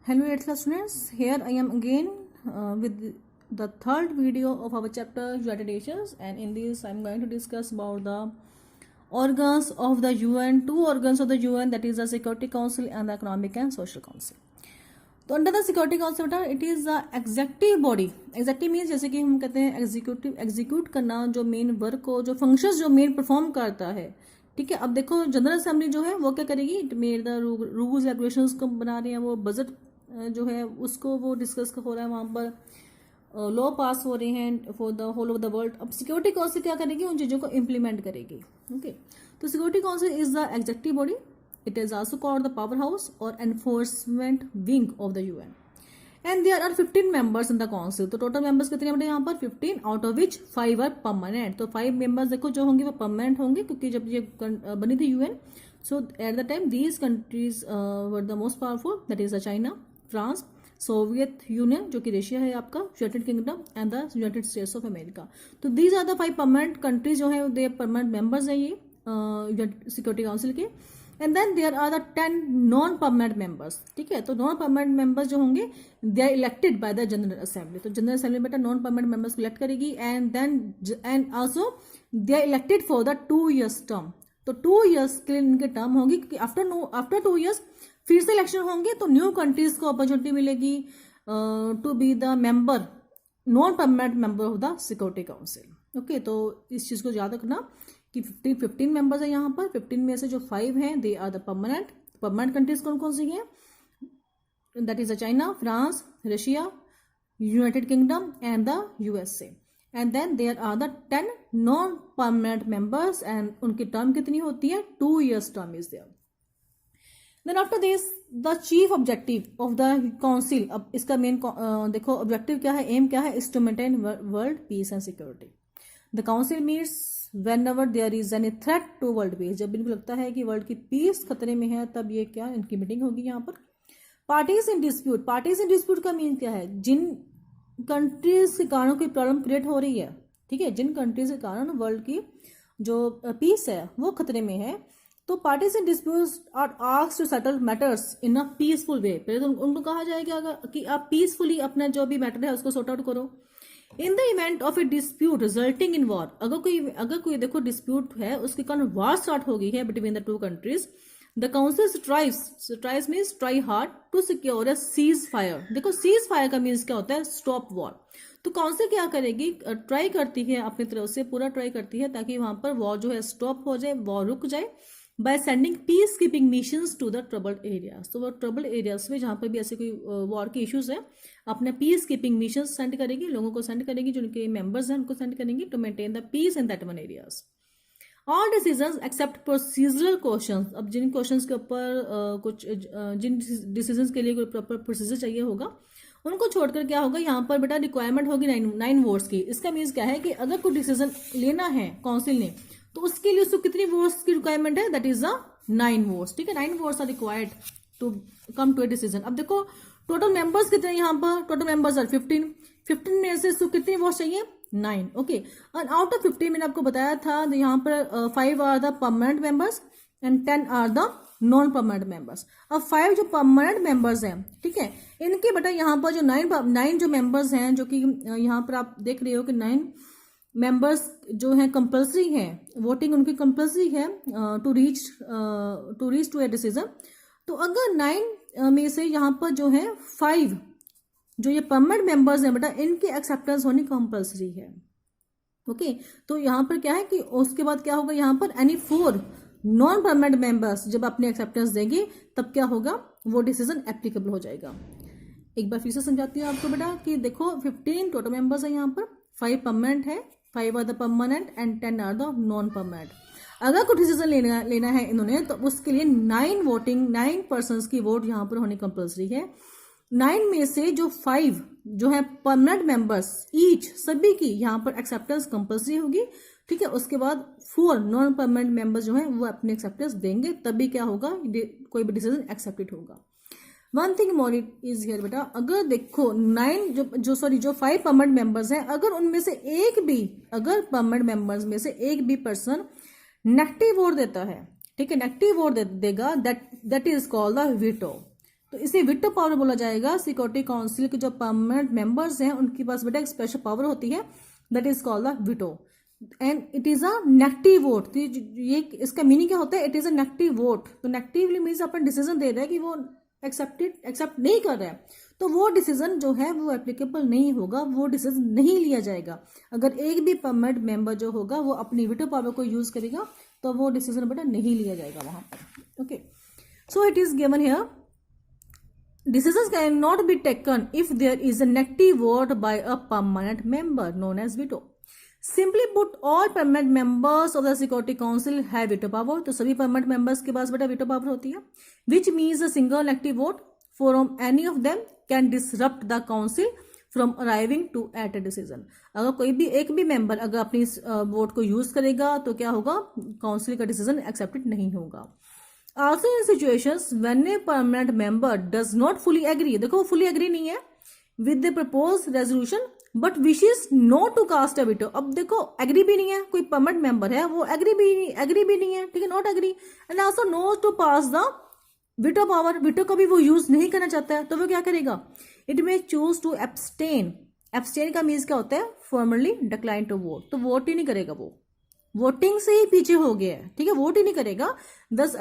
Hello 8th class students, here I am again with the third video of our chapter United Nations, and in this I am going to discuss about the organs of the UN, two organs of the UN, that is the Security Council and the Economic and Social Council. तो under the security council बेटा it is the executive body. Executive means जैसे कि हम कहते हैं execute करना, जो main work को, जो फंक्शंस जो मेन परफॉर्म करता है. ठीक है, अब देखो जनरल असेंबली जो है वो क्या करेगी, it made the rules regulations को बना रहे हैं, वो बजट जो है उसको वो डिस्कस हो रहा है, वहां पर लॉ पास हो रहे हैं for the whole of the world. अब सिक्योरिटी काउंसिल क्या करेगी, उन चीजों को इम्प्लीमेंट करेगी. ओके, तो security council is the executive body. It is also called the powerhouse or enforcement wing of the UN. And there are 15 members in the council. तो total members कितने बटे यहाँ पर 15, out of which 5 are permanent. तो 5 members देखो जो होंगे वो परमानेंट होंगे, क्योंकि जब ये बनी थी UN, so at the time these countries were the most powerful, that is the China, France, Soviet Union जो कि रशिया है आपका, United Kingdom and the United States of America. तो these are the 5 permanent countries जो है they permanent members है ये security council के. And then there are the 10 non permanent members. ठीक है, तो नॉन परमानेंट मेंबर्स जो होंगे दे are elected by the general assembly. तो जनरल असेंबली बेटा नॉन परमानेंट मेंबर्स को इलेक्ट करेगी, and then and also they are elected for the 2 years term. तो 2 years के लिए इनके टर्म होगी, क्योंकि आफ्टर 2 years फिर से इलेक्शन होंगे, तो न्यू कंट्रीज को अपॉर्चुनिटी मिलेगी to be the member, non permanent member of the security council. Okay, तो इस चीज को याद रखना कि 15 मेंबर्स है यहाँ पर. 15 में से जो 5 हैं they are the permanent countries कौन कौन सी हैं, that is the China, France, Russia, United Kingdom and the USA. And then there are the 10 non permanent members, and उनकी टर्म कितनी होती है, 2 years term is there. Then after this the chief objective of the council. अब इसका main देखो objective क्या है, aim क्या है, is to maintain world peace and security. The council meets whenever there is any threat to world peace. जब इनको लगता है कि वर्ल्ड की पीस खतरे में है, तब ये क्या इनकी मीटिंग होगी यहाँ पर. पार्टीज इन डिस्प्यूट का मीन क्या है, जिन कंट्रीज के कारण कोई प्रॉब्लम क्रिएट हो रही है. ठीक है, जिन कंट्रीज के कारण वर्ल्ड की जो पीस है वो खतरे में है, तो parties in dispute are asked to settle matters in a peaceful way. पहले तो उनको कहा जाएगा कि आप पीसफुली अपना जो भी मैटर है उसको सॉर्ट आउट करो. In the event of A dispute resulting in war, अगर कोई देखो डिस्प्यूट है उसके कारण वॉर स्टार्ट हो गई है between the 2 countries, the council strives means try hard to secure a cease fire. देखो सीज फायर का मीन्स क्या होता है, स्टॉप वॉर. तो काउंसिल क्या करेगी, ट्राई करती है अपनी तरफ से, पूरा ट्राई करती है ताकि वहां पर वॉर जो है स्टॉप हो जाए, वॉर रुक जाए, by sending peace keeping missions to the troubled areas. तो वो ट्रबल्ड एरियाज में जहां पर भी ऐसे कोई वॉर के इश्यूज है, अपने पीस कीपिंग मिशंस सेंड करेगी, लोगों को सेंड करेगी, जो उनके मेंबर्स हैं उनको सेंड करेंगी to maintain the peace in that one areas. All decisions except procedural questions. अब जिन क्वेश्चंस के ऊपर जिन डिसीजंस के लिए कोई प्रॉपर प्रोसीजर चाहिए होगा, उनको छोड़कर क्या होगा, यहाँ पर बेटा रिक्वायरमेंट होगी 9 वोट्स की. इसका मीन्स क्या है कि अगर कोई डिसीजन लेना है काउंसिल ने, तो उसके लिए उसको कितनी वोट्स की रिक्वायरमेंट है, दैट इज द 9 वोट्स. ठीक है, 9 votes are required to come to a decision. अब देखो टोटल मेंबर्स कितने यहाँ पर, टोटल मेंबर्स आर 15 में से इसको कितनी वोट्स चाहिए, 9. ओके, और आउट ऑफ 15 मैंने आपको बताया था यहाँ पर 5 are the permanent members and 10 are the non permanent members. अब 5 जो परमानेंट मेंबर्स हैं, ठीक है, इनके बेटा यहाँ पर जो 9 जो मेंबर्स हैं, जो कि यहाँ पर आप देख रहे हो कि 9 मेंबर्स जो हैं कंपल्सरी हैं, वोटिंग उनकी कंपल्सरी है to reach to a decision. तो अगर 9 में से यहाँ पर जो है 5 जो ये परमानेंट मेंबर्स हैं बेटा, इनकी एक्सेप्टेंस होनी कंपल्सरी है. ओके, तो यहाँ पर क्या है कि उसके बाद क्या होगा, यहाँ पर एनी 4 नॉन परमानेंट मेंबर्स जब अपनी एक्सेप्टेंस देंगे, तब क्या होगा, वो डिसीजन एप्लीकेबल हो जाएगा. एक बार फिर से समझाती हूँ आपको बेटा कि देखो 15 टोटल मेंबर्स है यहाँ पर, 5 परमानेंट है, 5 are the permanent and 10 are the non permanent. अगर कोई डिसीजन लेना है इन्होंने, तो उसके लिए 9 पर्सन्स की वोट यहाँ पर होनी कंपल्सरी है. 9 में से जो 5 जो है परमानेंट मेंबर्स ईच, सभी की यहाँ पर एक्सेप्टेंस कंपल्सरी होगी. ठीक है, उसके बाद 4 नॉन परमानेंट मेंबर्स जो है वो अपनी एक्सेप्टेंस देंगे, तभी क्या होगा, कोई भी डिसीजन एक्सेप्टेड होगा. One thing more is here बेटा, अगर देखो 9 जो 5 परमानेंट मेंबर्स हैं, अगर उनमें से अगर परमानेंट मेंबर्स में से एक भी पर्सन नेगेटिव वोट देता है, ठीक है, नेगेटिव वोट देगा, that is called the veto. तो इसे विटो पावर बोला जाएगा। सिक्योरिटी काउंसिल के जो परमानेंट मेंबर्स हैं उनके पास बेटा एक स्पेशल पावर होती है, that is called the veto, and it is a negative vote. तो ये इसका मीनिंग क्या होता है, it is a negative vote. तो नेगेटिवली मीन्स अपन डिसीजन दे रहे हैं कि वो एक्सेप्ट नहीं कर रहे हैं, तो वो डिसीजन जो है वो एप्लीकेबल नहीं होगा, वो डिसीजन नहीं लिया जाएगा। अगर एक भी परमानेंट मेंबर जो होगा वो अपनी विटो पावर को यूज करेगा तो वो डिसीजन बेटा नहीं लिया जाएगा वहां पर। Okay, so it is given here, decisions cannot be taken if there is a negative vote by a permanent member known as veto. Simply put, all permanent members of the security council have veto power. तो सभी permanent members के पास बेटा veto power होती है, which means a single negative vote from any of them can disrupt the council from arriving to at a decision. अगर कोई भी एक भी मेंबर अगर अपनी वोट को यूज करेगा तो क्या होगा, काउंसिल का डिसीजन एक्सेप्टेड नहीं होगा। Also in situations when a permanent member does not fully agree, देखो वो fully agree नहीं है with the proposed resolution but wishes not to cast a veto। अब देखो agree भी नहीं है, कोई permanent member है वो agree भी नहीं है, ठीक है, not agree and also no to pass the veto power, veto को भी वो यूज नहीं करना चाहता है, तो वो क्या करेगा, it may choose to abstain। abstain का मीन्स क्या होता है, formally decline to vote, तो वोट ही नहीं करेगा, वो वोटिंग से ही पीछे हो गया है, ठीक है, वोट ही नहीं करेगा। thus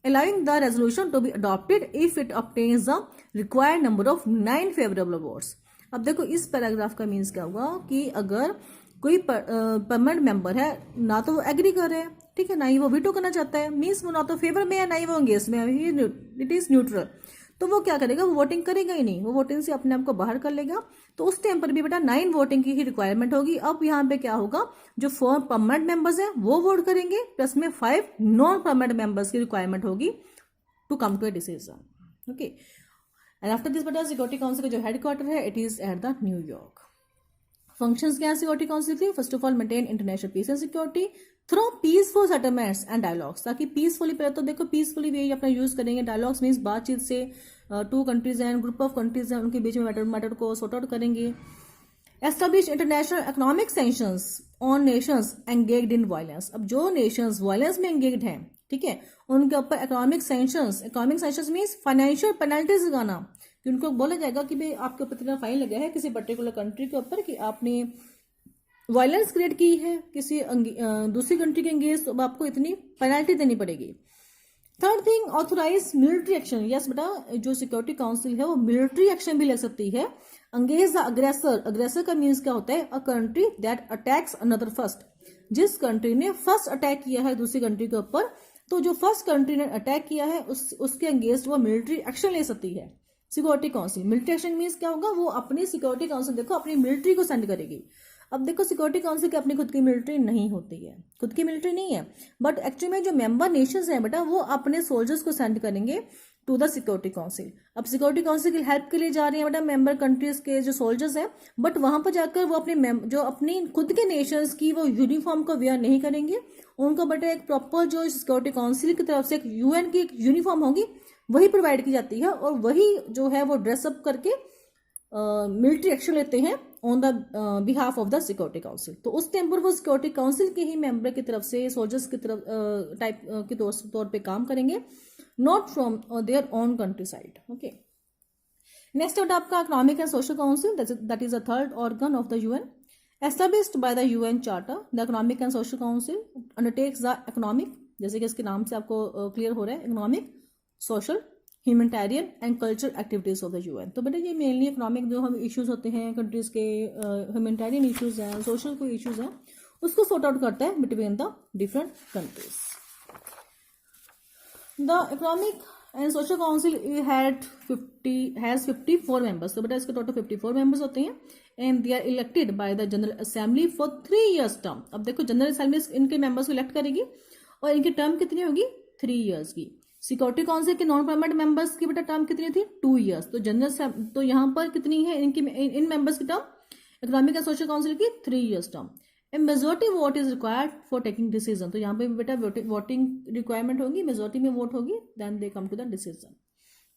allowing the resolution to be adopted if it obtains the required number of 9 favorable votes। अब देखो इस पैराग्राफ का मीन्स क्या होगा कि अगर कोई परमानेंट मेंबर है, ना तो वो एग्री कर रहे हैं, ठीक है, ना ही वो वीटो करना चाहता है, मीन्स वो ना तो फेवर में है ना ही वो अगेंस्ट में है, इट इज न्यूट्रल, तो वो क्या करेगा, वो वोटिंग करेगा ही नहीं, वो वोटिंग से अपने आप को बाहर कर लेगा। तो उस टाइम पर भी बेटा 9 वोटिंग की ही रिक्वायरमेंट होगी। अब यहाँ पे क्या होगा, जो 4 परमानेंट मेंबर्स हैं वो वोट करेंगे, प्लस में 5 नॉन परमानेंट मेंबर्स की रिक्वायरमेंट होगी to come to a decision. Okay, and after this बेटा सिक्योरिटी काउंसिल का जो हेडक्वार्टर है it is at the New York. Functions क्या है सिक्योरिटी काउंसिल की, first of all maintain international peace and security through peaceful settlements and dialogues, ताकि peacefully, पहले तो देखो पीसफुली वे अपना यूज करेंगे, डायलॉग्स मीन्स बातचीत से, 2 कंट्रीज हैं, ग्रुप ऑफ कंट्रीज हैं, उनके बीच में मैटर को सॉर्ट आउट करेंगे। Establish international economic sanctions on Nations engaged in violence. अब जो नेशंस वायलेंस में एंगेज्ड हैं, ठीक है, उनके ऊपर economic sanctions means financial penalties लगाना, कि उनको बोला जाएगा कि भाई आपके ऊपर इतना फाइन लगा है किसी पर्टिकुलर कंट्री के ऊपर कि आपने वायलेंस क्रिएट की है किसी दूसरी कंट्री के अंगेंस्ट, तो आपको इतनी पेनल्टी देनी पड़ेगी। Third thing, authorize military action. Yes बेटा, जो सिक्योरिटी काउंसिल है वो मिलिट्री एक्शन भी ले सकती है अंगेज द अग्रेसर। अग्रेसर का मीन्स क्या होता है, a country that attacks another first. जिस कंट्री ने फर्स्ट अटैक किया है दूसरी कंट्री के ऊपर, तो जो फर्स्ट कंट्री ने अटैक किया है उसके अंगेंस्ट वो मिलिट्री एक्शन ले सकती है security council. Military action means क्या होगा, वो अपनी सिक्योरिटी काउंसिल देखो अपनी मिलिट्री को सेंड करेगी। अब देखो सिक्योरिटी काउंसिल की अपनी खुद की मिलिट्री नहीं होती है, खुद की मिलिट्री नहीं है, बट एक्चुअली में जो मेंबर नेशंस हैं बेटा वो अपने सोल्जर्स को सेंड करेंगे टू द सिक्योरिटी काउंसिल। अब सिक्योरिटी काउंसिल की हेल्प के लिए जा रहे हैं बेटा मेंबर कंट्रीज के जो सोल्जर्स हैं, बट वहां पर जाकर वो अपनी खुद के नेशंस की वो यूनिफॉर्म को वेयर नहीं करेंगे, उनको बेटा एक प्रॉपर जो सिक्योरिटी काउंसिल की तरफ से एक यूएन की एक यूनिफॉर्म होगी वही प्रोवाइड की जाती है, और वही जो है वो ड्रेसअप करके मिलिट्री एक्शन लेते हैं on the behalf of the security council. तो उस टाइम पर वो सिक्योरिटी काउंसिल के ही मेंबर की तरफ से सोल्जर्स की तरफ टाइप के तौर पे काम करेंगे, not from their own country side. Okay, next out आपका economic and social council, that is the third organ of the UN established by the UN charter. The economic and social council undertakes the economic, जैसे कि इसके नाम से आपको clear हो रहा है, economic, social, humanitarian and cultural activities of the UN. तो बेटा ये मेनली इकोनॉमिक जो हम इश्यूज होते हैं कंट्रीज के, ह्यूमैनिटेरियन इश्यूज हैं, सोशल कोई इश्यूज हैं, उसको सॉर्ट आउट करता है between the different countries. The economic and social council has 54 members. तो बेटा इसके टोटल 54 मेंबर्स होते हैं and they are elected by the general assembly for 3 years term. अब देखो जनरल असेंबली इनके मेंबर्स को इलेक्ट करेगी और इनकी टर्म कितनी होगी, 3 years की। सिक्योरिटी काउंसिल के नॉन परमानेंट मेंबर्स की बेटा टर्म कितनी थी, 2 years। तो जनरल तो यहाँ पर कितनी है इन मेंबर्स की term, economic and social council की 3 years term. A majority vote is required for taking decision. तो यहाँ पे बेटा वोटिंग रिक्वायरमेंट होगी, मेजोरिटी में वोट होगी, then they come to the decision.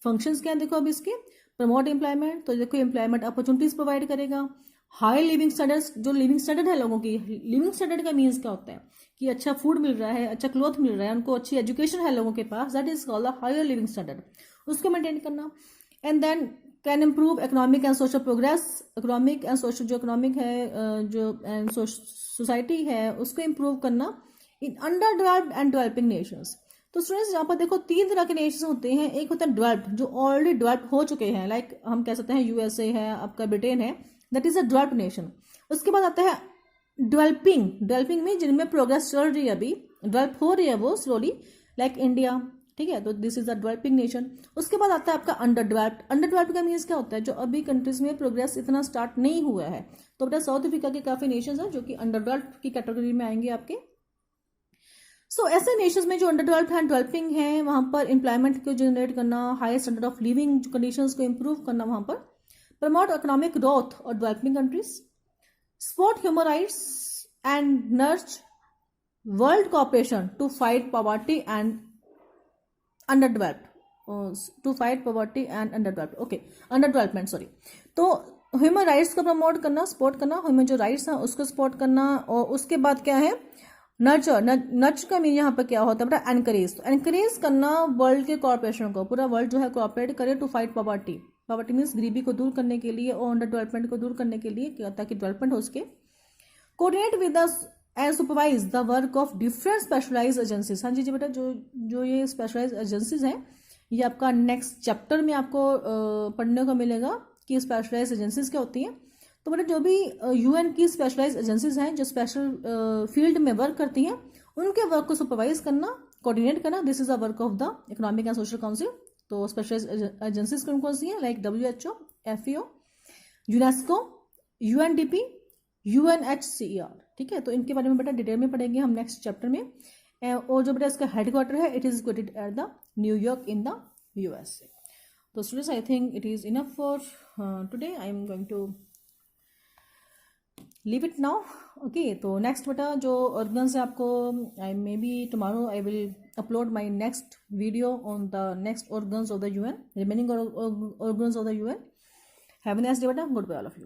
Functions क्या है देखो अब इसके, प्रमोट एम्प्लॉयमेंट। तो देखो एम्प्लॉयमेंट अपॉर्चुनिटीज प्रोवाइड करेगा, हाई लिविंग स्टैंडर्ड्स, जो लिविंग स्टैंडर्ड है लोगों की, लिविंग स्टैंडर्ड का मीन्स क्या होता है कि अच्छा फूड मिल रहा है, अच्छा क्लॉथ मिल रहा है, उनको अच्छी एजुकेशन है लोगों के पास, that is called the higher living standard. उसको मेंटेन करना, and then can improve economic and social progress, economic and social, जो इकोनॉमिक है जो एंड सोसाइटी है उसको इम्प्रूव करना in under developed and developing nations. तो स्टूडेंट्स यहाँ पर देखो तीन तरह के नेशन होते हैं, एक होता है डेवलप्ड जो ऑलरेडी डेवलप हो चुके हैं, लाइक हम कह सकते हैं यूएसए है, आपका ब्रिटेन है, that is a developed nation. उसके बाद आता है डेवलपिंग, डेवलपिंग में जिनमें प्रोग्रेस चल रही है, अभी डेवलप हो रही है वो स्लोली, लाइक इंडिया, ठीक है, तो this is a developing nation. उसके बाद आता है आपका अंडर डेवलप्ड। अंडर डेवलप्ड का मीन्स क्या होता है, जो अभी कंट्रीज में प्रोग्रेस इतना स्टार्ट नहीं हुआ है। तो बेटा साउथ अफ्रीका के काफी नेशंस हैं जो कि अंडर डेवलप्ड की कैटेगरी में आएंगे आपके। सो ऐसे नेशंस में जो अंडर डेवलप्ड एंड डेवलपिंग है, वहां पर एम्प्लॉयमेंट को जनरेट करना, higher standard of living conditions को इंप्रूव करना, वहां पर प्रमोट इकोनॉमिक ग्रोथ और developing countries, support human rights and nurture world cooperation to fight poverty and under developed, to fight poverty and under developed, okay, under development sorry. तो human rights को promote करना, support करना, human जो rights हैं उसको support करना, और उसके बाद क्या है नर्चर, नर्च का मीन यहाँ पर क्या होता है बेटा एनकरेज, तो एनकरेज करना वर्ल्ड के कॉर्पोरेशन को, पूरा वर्ल्ड जो है कोऑपरेट करे to fight poverty, poverty means गरीबी को दूर करने के लिए और अंडर डेवलपमेंट को दूर करने के लिए, ताकि डेवलपमेंट हो सके। Coordinate with the and supervise the work of different specialise agencies. हाँ जी बेटा, जो ये स्पेशलाइज एजेंसीज हैं ये आपका नेक्स्ट चैप्टर में आपको पढ़ने को मिलेगा कि स्पेशलाइज एजेंसीज क्या होती हैं। तो बेटा जो भी यूएन की स्पेशलाइज एजेंसीज हैं जो स्पेशल फील्ड में वर्क करती हैं, उनके वर्क को सुपरवाइज करना, कोऑर्डिनेट करना, this is a work of the economic and social council. तो स्पेशलाइज एजेंसीज कौन कौन सी हैं, like WHO, FAO, UNESCO, UNDP, UNHCR, ठीक है। तो इनके बारे में बेटा डिटेल में पढ़ेंगे हम नेक्स्ट चैप्टर में। और जो बेटा इसका हेडक्वार्टर है, it is located at the New York in the USA। तो students I think it is enough for today, I am going to leave it now, okay. तो नेक्स्ट बेटा जो ऑर्गन्स है आपको, I may be tomorrow I will upload my next video on the next organs of the UN, remaining organs of the UN। Have a nice day बेटा, good bye all of you.